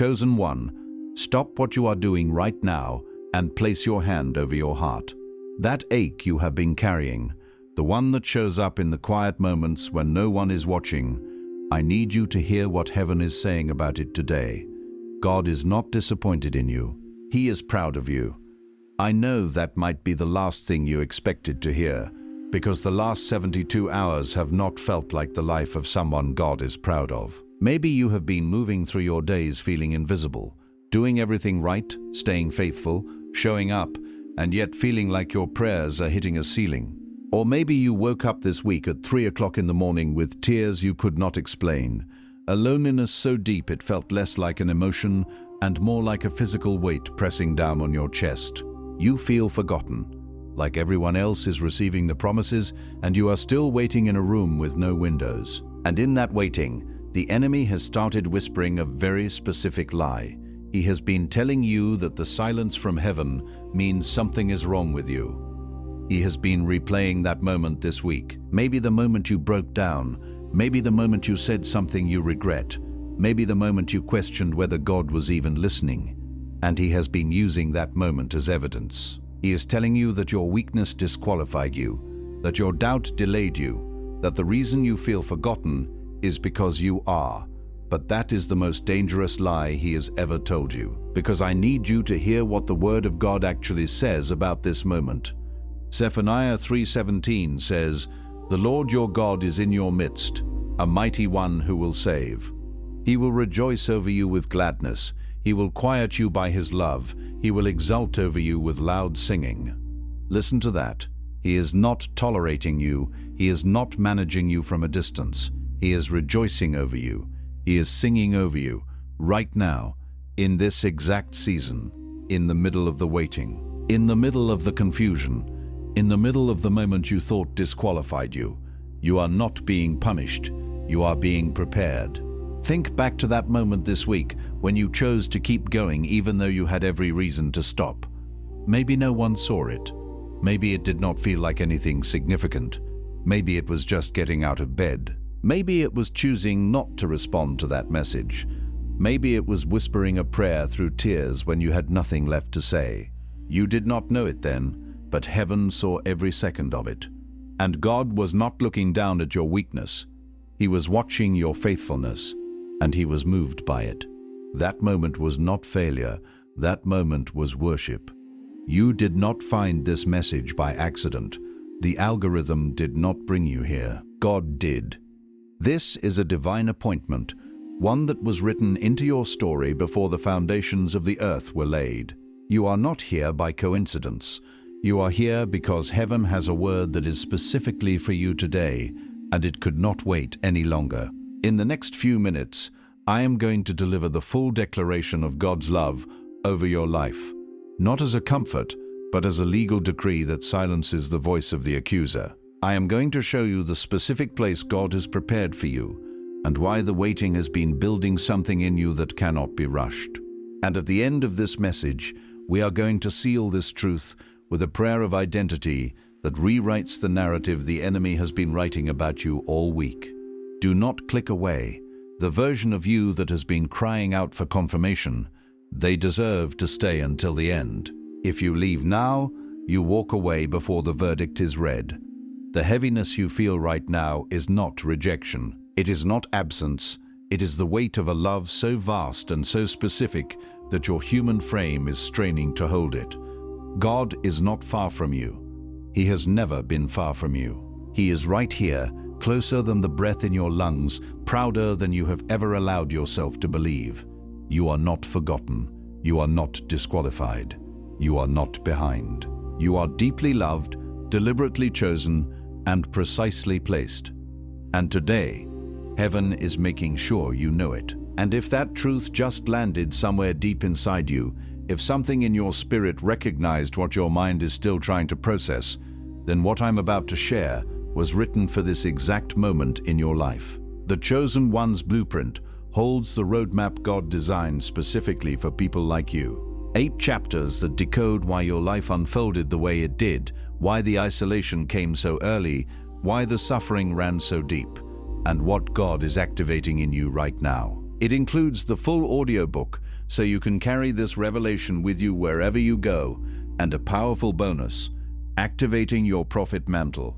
chosen one, stop what you are doing right now and place your hand over your heart. That ache you have been carrying, the one that shows up in the quiet moments when no one is watching, I need you to hear what heaven is saying about it today. God is not disappointed in you. He is proud of you. I know that might be the last thing you expected to hear, because the last 72 hours have not felt like the life of someone God is proud of. Maybe you have been moving through your days feeling invisible, doing everything right, staying faithful, showing up, and yet feeling like your prayers are hitting a ceiling. Or maybe you woke up this week at 3 o'clock in the morning with tears you could not explain, a loneliness so deep it felt less like an emotion and more like a physical weight pressing down on your chest. You feel forgotten, like everyone else is receiving the promises and you are still waiting in a room with no windows. And in that waiting, the enemy has started whispering a very specific lie. He has been telling you that the silence from heaven means something is wrong with you. He has been replaying that moment this week. Maybe the moment you broke down, maybe the moment you said something you regret, maybe the moment you questioned whether God was even listening. And he has been using that moment as evidence. He is telling you that your weakness disqualified you, that your doubt delayed you, that the reason you feel forgotten is because you are. But that is the most dangerous lie he has ever told you, because I need you to hear what the Word of God actually says about this moment. Zephaniah 3:17 says, "The Lord your God is in your midst, a mighty one who will save. He will rejoice over you with gladness. He will quiet you by his love. He will exult over you with loud singing." Listen to that. He is not tolerating you. He is not managing you from a distance. He is rejoicing over you. He is singing over you right now, in this exact season, in the middle of the waiting, in the middle of the confusion, in the middle of the moment you thought disqualified you. You are not being punished. You are being prepared. Think back to that moment this week when you chose to keep going even though you had every reason to stop. Maybe no one saw it. Maybe it did not feel like anything significant. Maybe it was just getting out of bed. Maybe it was choosing not to respond to that message. Maybe it was whispering a prayer through tears when you had nothing left to say. You did not know it then, but heaven saw every second of it. And God was not looking down at your weakness. He was watching your faithfulness, and he was moved by it. That moment was not failure. That moment was worship. You did not find this message by accident. The algorithm did not bring you here. God did. This is a divine appointment, one that was written into your story before the foundations of the earth were laid. You are not here by coincidence. You are here because heaven has a word that is specifically for you today, and it could not wait any longer. In the next few minutes, I am going to deliver the full declaration of God's love over your life, not as a comfort, but as a legal decree that silences the voice of the accuser. I am going to show you the specific place God has prepared for you and why the waiting has been building something in you that cannot be rushed. And at the end of this message, we are going to seal this truth with a prayer of identity that rewrites the narrative the enemy has been writing about you all week. Do not click away. The version of you that has been crying out for confirmation, they deserve to stay until the end. If you leave now, you walk away before the verdict is read. The heaviness you feel right now is not rejection. It is not absence. It is the weight of a love so vast and so specific that your human frame is straining to hold it. God is not far from you. He has never been far from you. He is right here, closer than the breath in your lungs, prouder than you have ever allowed yourself to believe. You are not forgotten. You are not disqualified. You are not behind. You are deeply loved, deliberately chosen, and precisely placed. And today, heaven is making sure you know it. And if that truth just landed somewhere deep inside you, if something in your spirit recognized what your mind is still trying to process, then what I'm about to share was written for this exact moment in your life. The Chosen One's blueprint holds the roadmap God designed specifically for people like you. 8 chapters that decode why your life unfolded the way it did, why the isolation came so early, why the suffering ran so deep, and what God is activating in you right now. It includes the full audiobook, so you can carry this revelation with you wherever you go, and a powerful bonus, activating your prophet mantle.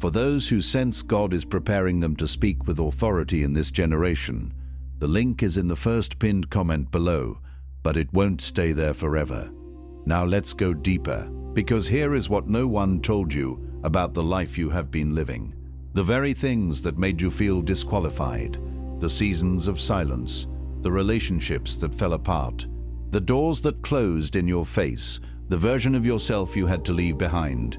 For those who sense God is preparing them to speak with authority in this generation, the link is in the first pinned comment below, but it won't stay there forever. Now let's go deeper, because here is what no one told you about the life you have been living. The very things that made you feel disqualified, the seasons of silence, the relationships that fell apart, the doors that closed in your face, the version of yourself you had to leave behind.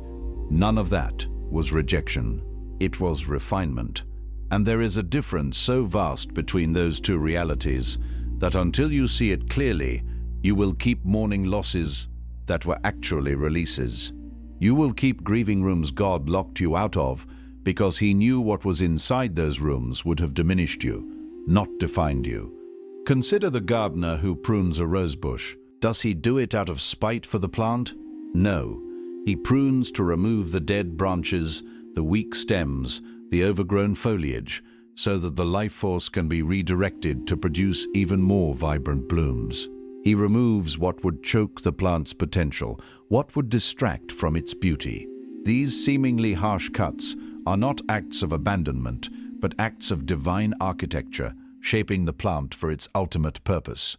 None of that was rejection. It was refinement. And there is a difference so vast between those two realities that until you see it clearly, you will keep mourning losses that were actually releases. You will keep grieving rooms God locked you out of because He knew what was inside those rooms would have diminished you, not defined you. Consider the gardener who prunes a rose bush. Does he do it out of spite for the plant? No. He prunes to remove the dead branches, the weak stems, the overgrown foliage, so that the life force can be redirected to produce even more vibrant blooms. He removes what would choke the plant's potential, what would distract from its beauty. These seemingly harsh cuts are not acts of abandonment, but acts of divine architecture, shaping the plant for its ultimate purpose.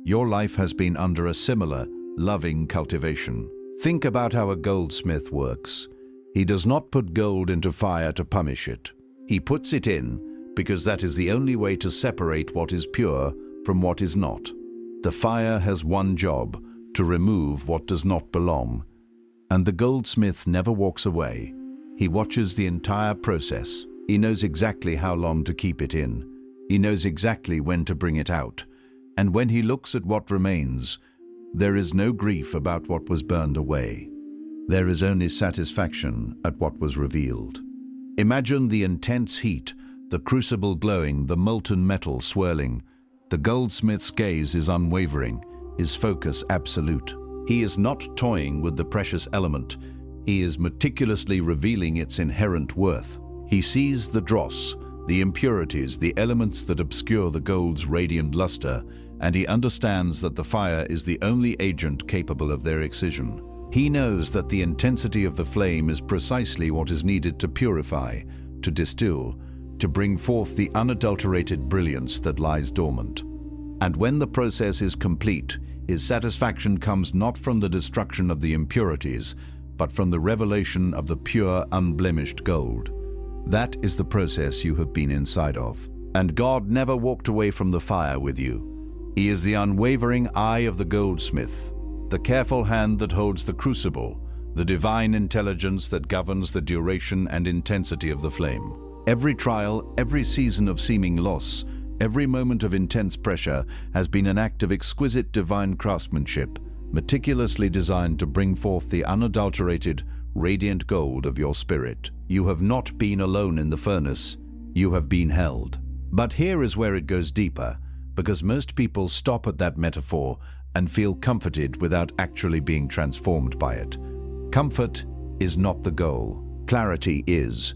Your life has been under a similar, loving cultivation. Think about how a goldsmith works. He does not put gold into fire to punish it. He puts it in because that is the only way to separate what is pure from what is not. The fire has one job, to remove what does not belong. And the goldsmith never walks away. He watches the entire process. He knows exactly how long to keep it in. He knows exactly when to bring it out. And when he looks at what remains, there is no grief about what was burned away. There is only satisfaction at what was revealed. Imagine the intense heat, the crucible glowing, the molten metal swirling. The goldsmith's gaze is unwavering, his focus absolute. He is not toying with the precious element. He is meticulously revealing its inherent worth. He sees the dross, the impurities, the elements that obscure the gold's radiant luster, and he understands that the fire is the only agent capable of their excision. He knows that the intensity of the flame is precisely what is needed to purify, to distill, to bring forth the unadulterated brilliance that lies dormant. And when the process is complete, his satisfaction comes not from the destruction of the impurities, but from the revelation of the pure, unblemished gold. That is the process you have been inside of. And God never walked away from the fire with you. He is the unwavering eye of the goldsmith, the careful hand that holds the crucible, the divine intelligence that governs the duration and intensity of the flame. Every trial, every season of seeming loss, every moment of intense pressure has been an act of exquisite divine craftsmanship, meticulously designed to bring forth the unadulterated, radiant gold of your spirit. You have not been alone in the furnace, you have been held. But here is where it goes deeper, because most people stop at that metaphor and feel comforted without actually being transformed by it. Comfort is not the goal, clarity is.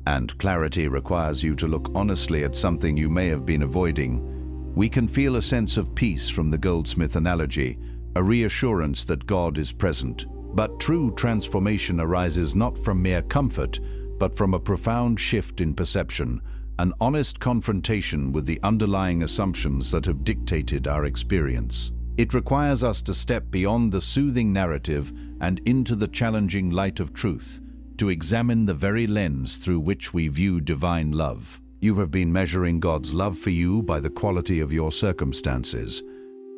And clarity requires you to look honestly at something you may have been avoiding. We can feel a sense of peace from the goldsmith analogy, a reassurance that God is present. But true transformation arises not from mere comfort, but from a profound shift in perception, an honest confrontation with the underlying assumptions that have dictated our experience. It requires us to step beyond the soothing narrative and into the challenging light of truth, to examine the very lens through which we view divine love. You have been measuring God's love for you by the quality of your circumstances.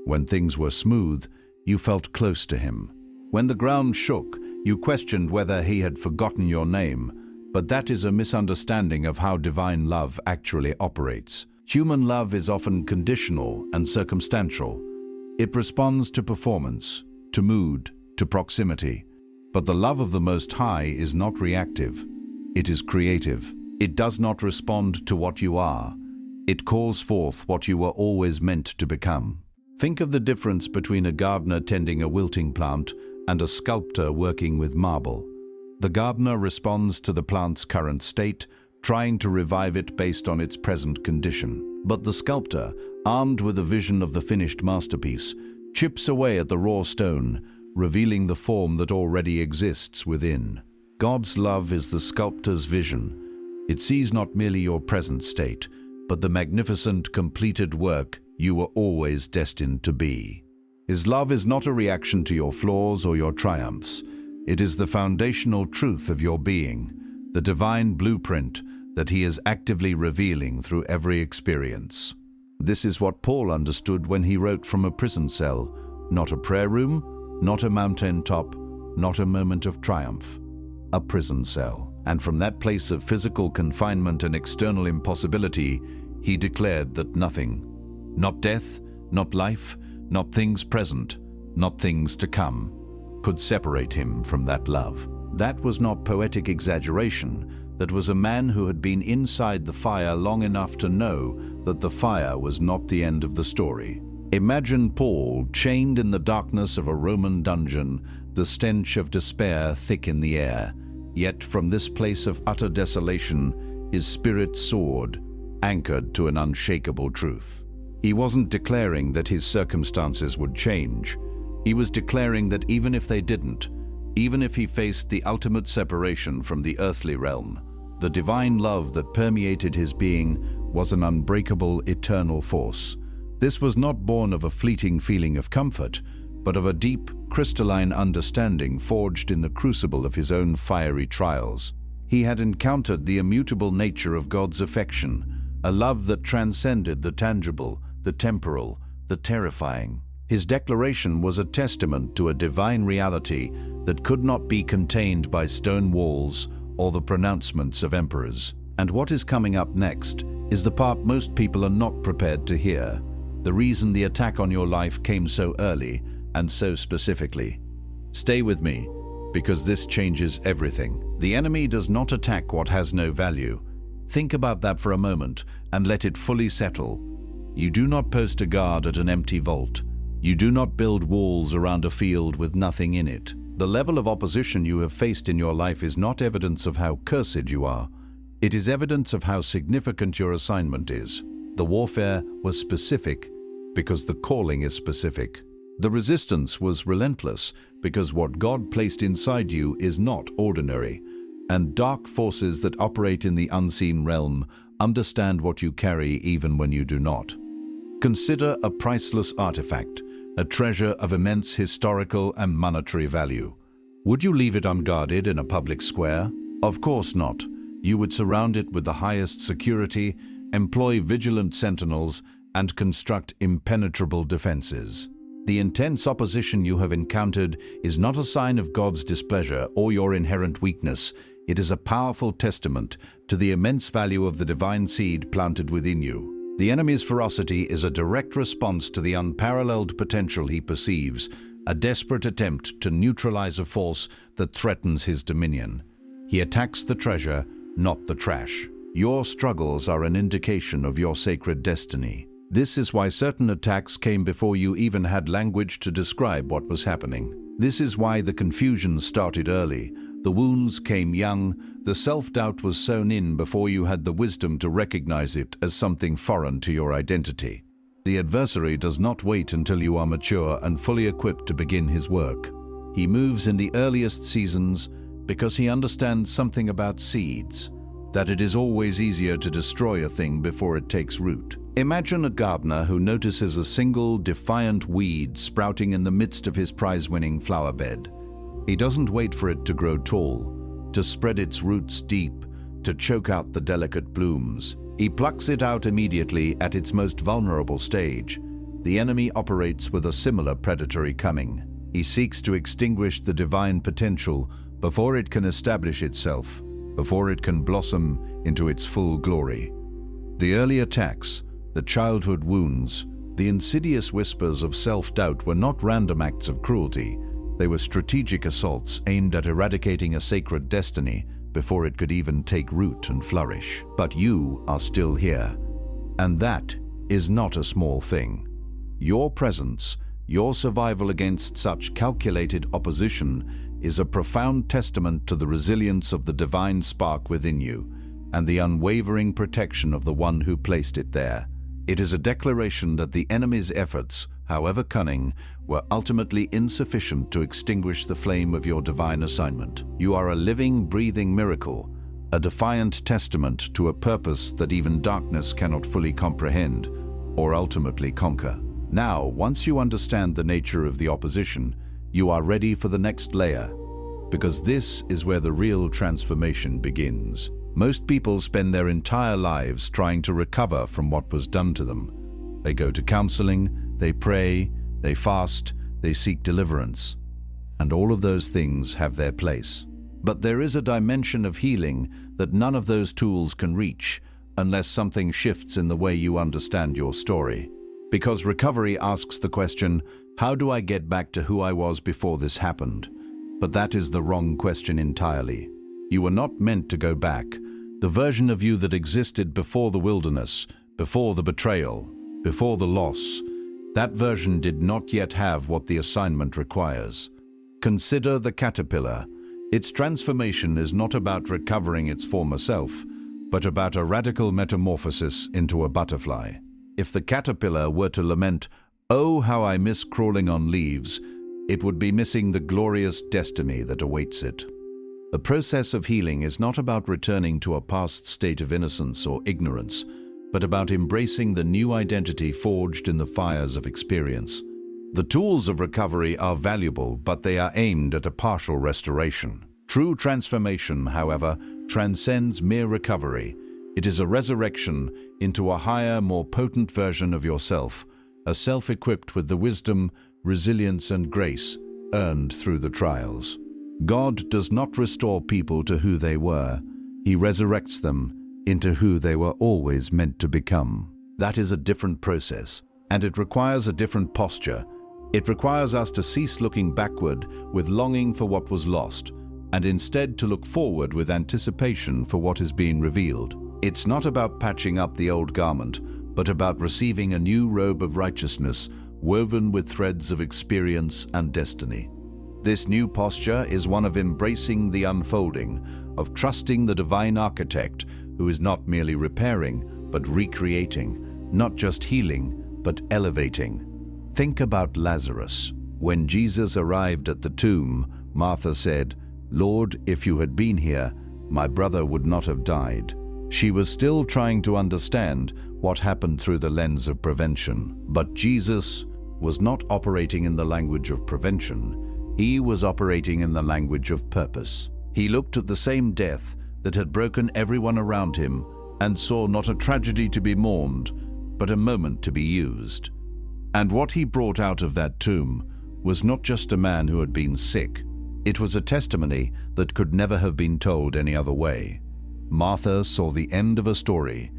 When things were smooth, you felt close to Him. When the ground shook, you questioned whether He had forgotten your name, but that is a misunderstanding of how divine love actually operates. Human love is often conditional and circumstantial. It responds to performance, to mood, to proximity. But the love of the Most High is not reactive. It is creative. It does not respond to what you are. It calls forth what you were always meant to become. Think of the difference between a gardener tending a wilting plant and a sculptor working with marble. The gardener responds to the plant's current state, trying to revive it based on its present condition. But the sculptor, armed with a vision of the finished masterpiece, chips away at the raw stone, revealing the form that already exists within. God's love is the sculptor's vision. It sees not merely your present state, but the magnificent, completed work you were always destined to be. His love is not a reaction to your flaws or your triumphs. It is the foundational truth of your being, the divine blueprint that he is actively revealing through every experience. This is what Paul understood when he wrote from a prison cell, not a prayer room, not a mountain top, not a moment of triumph, a prison cell. And from that place of physical confinement and external impossibility, he declared that nothing, not death, not life, not things present, not things to come, could separate him from that love. That was not poetic exaggeration. That was a man who had been inside the fire long enough to know that the fire was not the end of the story. Imagine Paul chained in the darkness of a Roman dungeon, the stench of despair thick in the air. Yet from this place of utter desolation, his spirit soared, anchored to an unshakable truth. He wasn't declaring that his circumstances would change. He was declaring that even if they didn't, even if he faced the ultimate separation from the earthly realm, the divine love that permeated his being was an unbreakable, eternal force. This was not born of a fleeting feeling of comfort, but of a deep, crystalline understanding forged in the crucible of his own fiery trials. He had encountered the immutable nature of God's affection, a love that transcended the tangible, the temporal, the terrifying. His declaration was a testament to a divine reality that could not be contained by stone walls or the pronouncements of emperors. And what is coming up next is the part most people are not prepared to hear. The reason the attack on your life came so early and so specifically. Stay with me, because this changes everything. The enemy does not attack what has no value. Think about that for a moment and let it fully settle. You do not post a guard at an empty vault. You do not build walls around a field with nothing in it. The level of opposition you have faced in your life is not evidence of how cursed you are. It is evidence of how significant your assignment is. The warfare was specific because the calling is specific. The resistance was relentless because what God placed inside you is not ordinary. And dark forces that operate in the unseen realm understand what you carry even when you do not. Consider a priceless artifact, a treasure of immense historical and monetary value. Would you leave it unguarded in a public square? Of course not. You would surround it with the highest security, employ vigilant sentinels, and construct impenetrable defenses. The intense opposition you have encountered is not a sign of God's displeasure or your inherent weakness. It is a powerful testament to the immense value of the divine seed planted within you. The enemy's ferocity is a direct response to the unparalleled potential he perceives, a desperate attempt to neutralize a force that threatens his dominion. He attacks the treasure, not the trash. Your struggles are an indication of your sacred destiny. This is why certain attacks came before you even had language to describe what was happening. This is why the confusion started early. The wounds came young. The self-doubt was sown in before you had the wisdom to recognize it as something foreign to your identity. The adversary does not wait until you are mature and fully equipped to begin his work. He moves in the earliest seasons because he understands something about seeds, that it is always easier to destroy a thing before it takes root. Imagine a gardener who notices a single defiant weed sprouting in the midst of his prize-winning flower bed. He doesn't wait for it to grow tall, to spread its roots deep, to choke out the delicate blooms. He plucks it out immediately at its most vulnerable stage. The enemy operates with a similar predatory cunning. He seeks to extinguish the divine potential before it can establish itself, before it can blossom into its full glory. The early attacks, the childhood wounds, the insidious whispers of self-doubt were not random acts of cruelty. They were strategic assaults aimed at eradicating a sacred destiny before it could even take root and flourish. But you are still here, and that is not a small thing. Your presence, your survival against such calculated opposition is a profound testament to the resilience of the divine spark within you and the unwavering protection of the one who placed it there. It is a declaration that the enemy's efforts, however cunning, were ultimately insufficient to extinguish the flame of your divine assignment. You are a living, breathing miracle, a defiant testament to a purpose that even darkness cannot fully comprehend or ultimately conquer. Now, once you understand the nature of the opposition, you are ready for the next layer, because this is where the real transformation begins. Most people spend their entire lives trying to recover from what was done to them. They go to counseling, they pray, they fast, they seek deliverance. And all of those things have their place. But there is a dimension of healing that none of those tools can reach unless something shifts in the way you understand your story. Because recovery asks the question, how do I get back to who I was before this happened? But that is the wrong question entirely. You were not meant to go back. The version of you that existed before the wilderness, before the betrayal, before the loss, that version did not yet have what the assignment requires. Consider the caterpillar. Its transformation is not about recovering its former self, but about a radical metamorphosis into a butterfly. If the caterpillar were to lament, "Oh, how I miss crawling on leaves," it would be missing the glorious destiny that awaits it. The process of healing is not about returning to a past state of innocence or ignorance, but about embracing the new identity forged in the fires of experience. The tools of recovery are valuable, but they are aimed at a partial restoration. True transformation, however, transcends mere recovery. It is a resurrection into a higher, more potent version of yourself, a self equipped with the wisdom, resilience, and grace earned through the trials. God does not restore people to who they were. He resurrects them into who they were always meant to become. That is a different process, and it requires a different posture. It requires us to cease looking backward with longing for what was lost, and instead to look forward with anticipation for what is being revealed. It's not about patching up the old garment, but about receiving a new robe of righteousness woven with threads of experience and destiny. This new posture is one of embracing the unfolding, of trusting the divine architect who is not merely repairing, but recreating, not just healing, but elevating. Think about Lazarus. When Jesus arrived at the tomb, Martha said, "Lord, if you had been here, my brother would not have died." She was still trying to understand what happened through the lens of prevention. But Jesus was not operating in the language of prevention. He was operating in the language of purpose. He looked at the same death that had broken everyone around him and saw not a tragedy to be mourned, but a moment to be used. And what he brought out of that tomb was not just a man who had been sick. It was a testimony that could never have been told any other way. Martha saw the end of a story.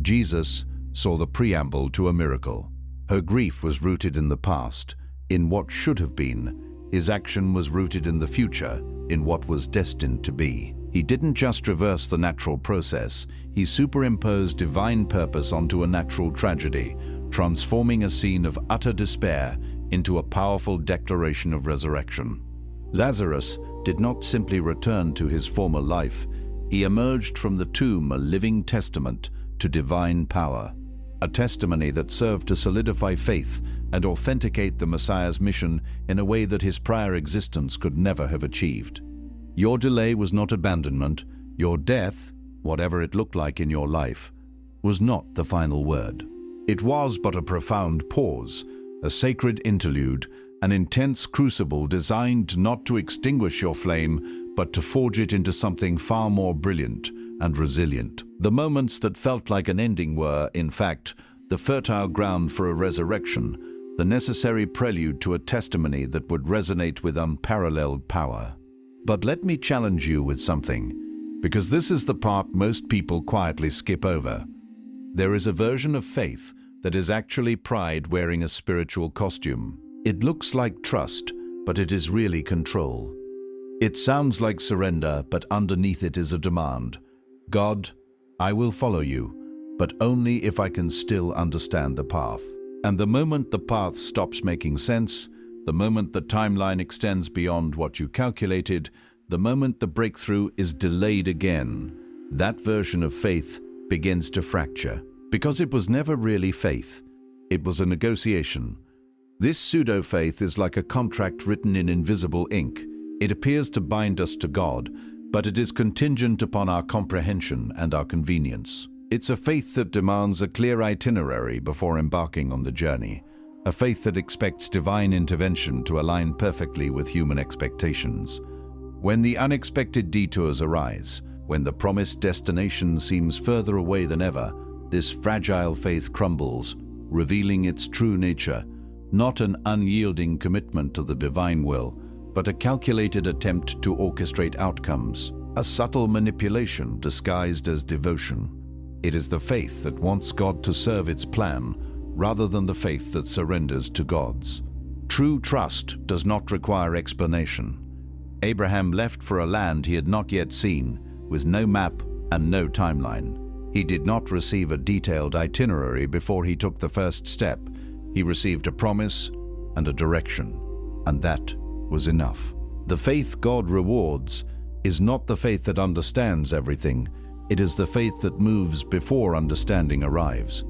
Jesus saw the preamble to a miracle. Her grief was rooted in the past, in what should have been. His action was rooted in the future, in what was destined to be. He didn't just reverse the natural process, he superimposed divine purpose onto a natural tragedy, transforming a scene of utter despair into a powerful declaration of resurrection. Lazarus did not simply return to his former life, he emerged from the tomb a living testament to divine power, a testimony that served to solidify faith and authenticate the Messiah's mission in a way that his prior existence could never have achieved. Your delay was not abandonment. Your death, whatever it looked like in your life, was not the final word. It was but a profound pause, a sacred interlude, an intense crucible designed not to extinguish your flame, but to forge it into something far more brilliant and resilient. The moments that felt like an ending were, in fact, the fertile ground for a resurrection, the necessary prelude to a testimony that would resonate with unparalleled power. But let me challenge you with something, because this is the part most people quietly skip over. There is a version of faith that is actually pride wearing a spiritual costume. It looks like trust, but it is really control. It sounds like surrender, but underneath it is a demand. God, I will follow you, but only if I can still understand the path. And the moment the path stops making sense, the moment the timeline extends beyond what you calculated, the moment the breakthrough is delayed again, that version of faith begins to fracture. Because it was never really faith. It was a negotiation. This pseudo-faith is like a contract written in invisible ink. It appears to bind us to God, but it is contingent upon our comprehension and our convenience. It's a faith that demands a clear itinerary before embarking on the journey. A faith that expects divine intervention to align perfectly with human expectations. When the unexpected detours arise, when the promised destination seems further away than ever, this fragile faith crumbles, revealing its true nature, not an unyielding commitment to the divine will, but a calculated attempt to orchestrate outcomes, a subtle manipulation disguised as devotion. It is the faith that wants God to serve its plan, rather than the faith that surrenders to God's. True trust does not require explanation. Abraham left for a land he had not yet seen, with no map and no timeline. He did not receive a detailed itinerary before he took the first step. He received a promise and a direction, and that was enough. The faith God rewards is not the faith that understands everything. It is the faith that moves before understanding arrives.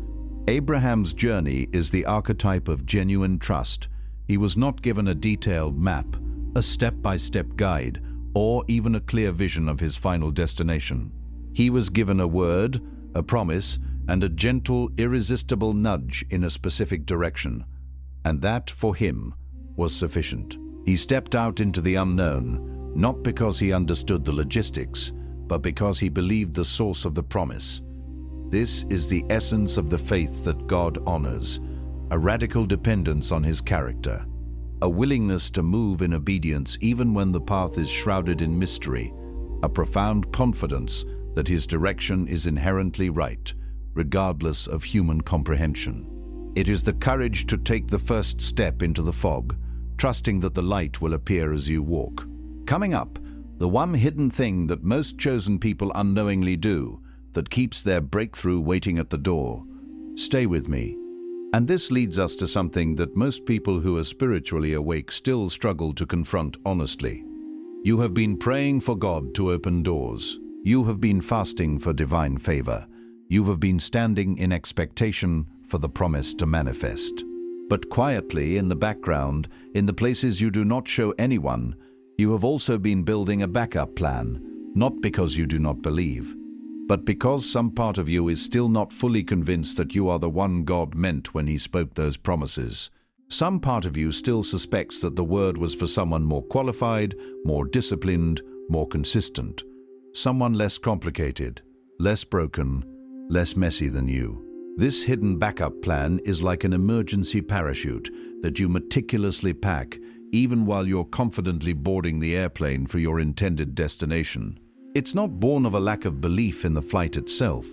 Abraham's journey is the archetype of genuine trust. He was not given a detailed map, a step-by-step guide, or even a clear vision of his final destination. He was given a word, a promise, and a gentle, irresistible nudge in a specific direction. And that, for him, was sufficient. He stepped out into the unknown, not because he understood the logistics, but because he believed the source of the promise. This is the essence of the faith that God honors, a radical dependence on his character, a willingness to move in obedience even when the path is shrouded in mystery, a profound confidence that his direction is inherently right, regardless of human comprehension. It is the courage to take the first step into the fog, trusting that the light will appear as you walk. Coming up, the one hidden thing that most chosen people unknowingly do, that keeps their breakthrough waiting at the door. Stay with me. And this leads us to something that most people who are spiritually awake still struggle to confront honestly. You have been praying for God to open doors. You have been fasting for divine favor. You have been standing in expectation for the promise to manifest. But quietly in the background, in the places you do not show anyone, you have also been building a backup plan, not because you do not believe, but because some part of you is still not fully convinced that you are the one God meant when he spoke those promises. Some part of you still suspects that the word was for someone more qualified, more disciplined, more consistent, someone less complicated, less broken, less messy than you. This hidden backup plan is like an emergency parachute that you meticulously pack even while you're confidently boarding the airplane for your intended destination. It's not born of a lack of belief in the flight itself,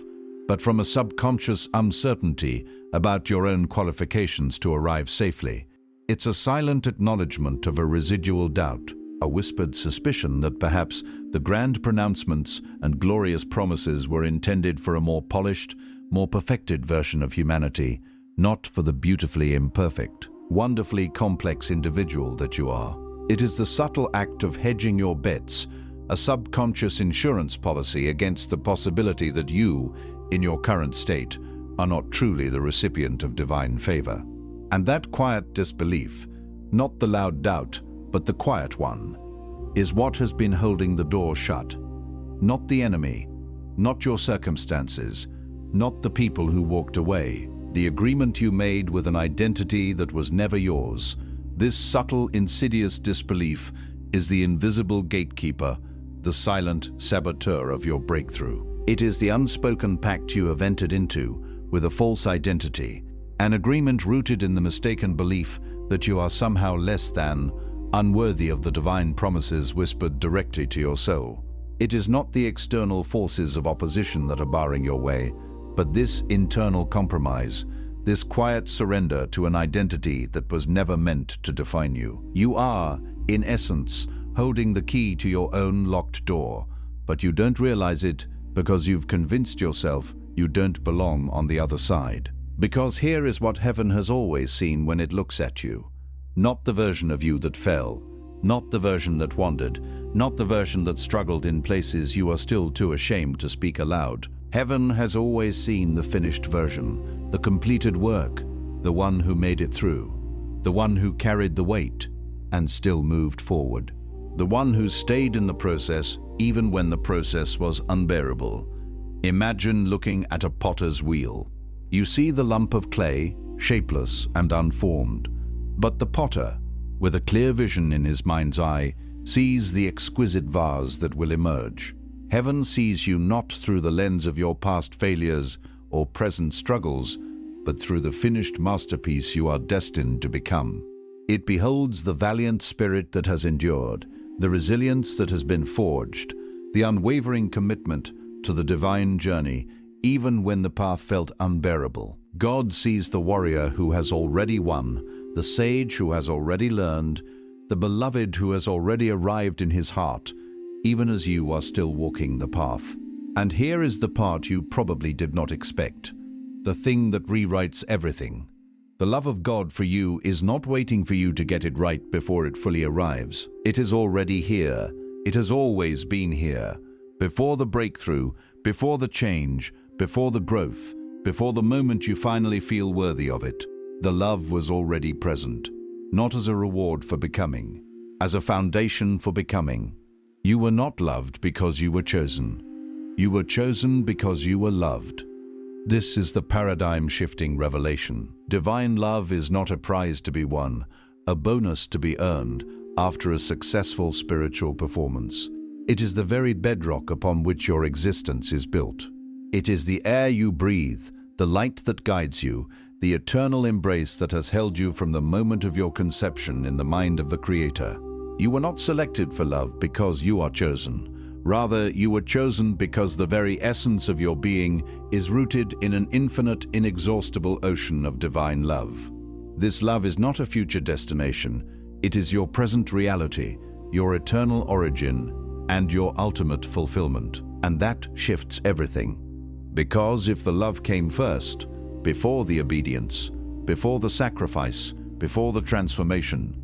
but from a subconscious uncertainty about your own qualifications to arrive safely. It's a silent acknowledgement of a residual doubt, a whispered suspicion that perhaps the grand pronouncements and glorious promises were intended for a more polished, more perfected version of humanity, not for the beautifully imperfect, wonderfully complex individual that you are. It is the subtle act of hedging your bets, a subconscious insurance policy against the possibility that you, in your current state, are not truly the recipient of divine favor. And that quiet disbelief, not the loud doubt, but the quiet one, is what has been holding the door shut. Not the enemy, not your circumstances, not the people who walked away, the agreement you made with an identity that was never yours. This subtle, insidious disbelief is the invisible gatekeeper, the silent saboteur of your breakthrough. It is the unspoken pact you have entered into with a false identity, an agreement rooted in the mistaken belief that you are somehow less than, unworthy of the divine promises whispered directly to your soul. It is not the external forces of opposition that are barring your way, but this internal compromise, this quiet surrender to an identity that was never meant to define you. You are, in essence, holding the key to your own locked door, but you don't realize it because you've convinced yourself you don't belong on the other side. Because here is what heaven has always seen when it looks at you. Not the version of you that fell, not the version that wandered, not the version that struggled in places you are still too ashamed to speak aloud. Heaven has always seen the finished version, the completed work, the one who made it through, the one who carried the weight and still moved forward, the one who stayed in the process even when the process was unbearable. Imagine looking at a potter's wheel. You see the lump of clay, shapeless and unformed, but the potter, with a clear vision in his mind's eye, sees the exquisite vase that will emerge. Heaven sees you not through the lens of your past failures or present struggles, but through the finished masterpiece you are destined to become. It beholds the valiant spirit that has endured, the resilience that has been forged, the unwavering commitment to the divine journey, even when the path felt unbearable. God sees the warrior who has already won, the sage who has already learned, the beloved who has already arrived in his heart, even as you are still walking the path. And here is the part you probably did not expect, the thing that rewrites everything. The love of God for you is not waiting for you to get it right before it fully arrives. It is already here. It has always been here. Before the breakthrough, before the change, before the growth, before the moment you finally feel worthy of it, the love was already present, not as a reward for becoming, as a foundation for becoming. You were not loved because you were chosen. You were chosen because you were loved. This is the paradigm-shifting revelation. Divine love is not a prize to be won, a bonus to be earned after a successful spiritual performance. It is the very bedrock upon which your existence is built. It is the air you breathe, the light that guides you, the eternal embrace that has held you from the moment of your conception in the mind of the Creator. You were not selected for love because you are chosen. Rather, you were chosen because the very essence of your being is rooted in an infinite, inexhaustible ocean of divine love. This love is not a future destination. It is your present reality, your eternal origin, and your ultimate fulfillment. And that shifts everything. Because if the love came first, before the obedience, before the sacrifice, before the transformation,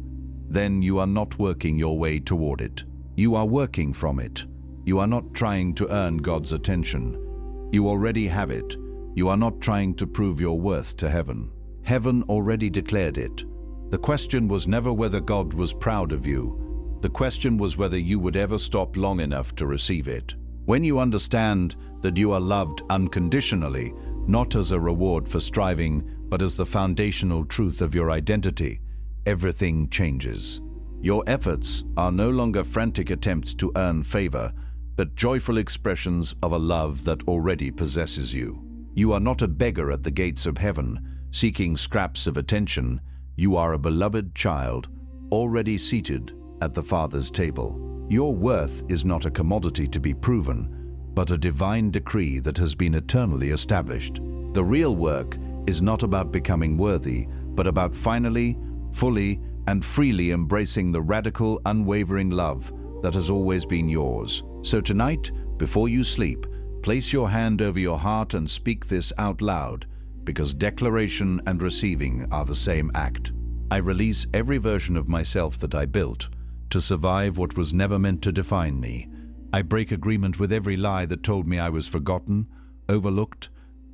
then you are not working your way toward it. You are working from it. You are not trying to earn God's attention. You already have it. You are not trying to prove your worth to heaven. Heaven already declared it. The question was never whether God was proud of you. The question was whether you would ever stop long enough to receive it. When you understand that you are loved unconditionally, not as a reward for striving, but as the foundational truth of your identity, everything changes. Your efforts are no longer frantic attempts to earn favor, but joyful expressions of a love that already possesses you. You are not a beggar at the gates of heaven, seeking scraps of attention. You are a beloved child, already seated at the Father's table. Your worth is not a commodity to be proven, but a divine decree that has been eternally established. The real work is not about becoming worthy, but about finally, fully, and freely embracing the radical, unwavering love that has always been yours. So tonight, before you sleep, place your hand over your heart and speak this out loud, because declaration and receiving are the same act. I release every version of myself that I built to survive what was never meant to define me. I break agreement with every lie that told me I was forgotten, overlooked,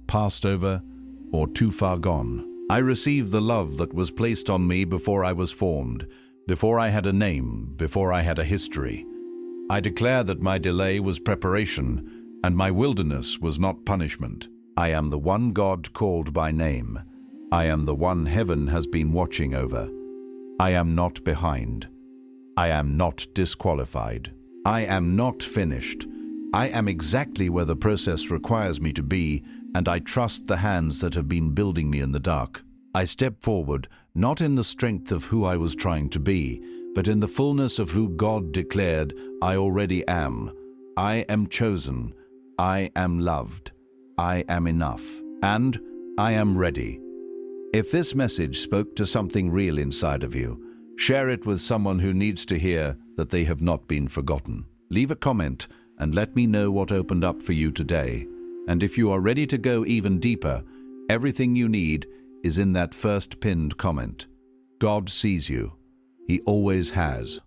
passed over, or too far gone. I receive the love that was placed on me before I was formed, before I had a name, before I had a history. I declare that my delay was preparation, and my wilderness was not punishment. I am the one God called by name. I am the one heaven has been watching over. I am not behind. I am not disqualified. I am not finished. I am exactly where the process requires me to be, and I trust the hands that have been building me in the dark. I step forward, not in the strength of who I was trying to be, but in the fullness of who God declared I already am. I am chosen. I am loved. I am enough. And I am ready. If this message spoke to something real inside of you, share it with someone who needs to hear that they have not been forgotten. Leave a comment and let me know what opened up for you today. And if you are ready to go even deeper, everything you need is in that first pinned comment. God sees you. He always has.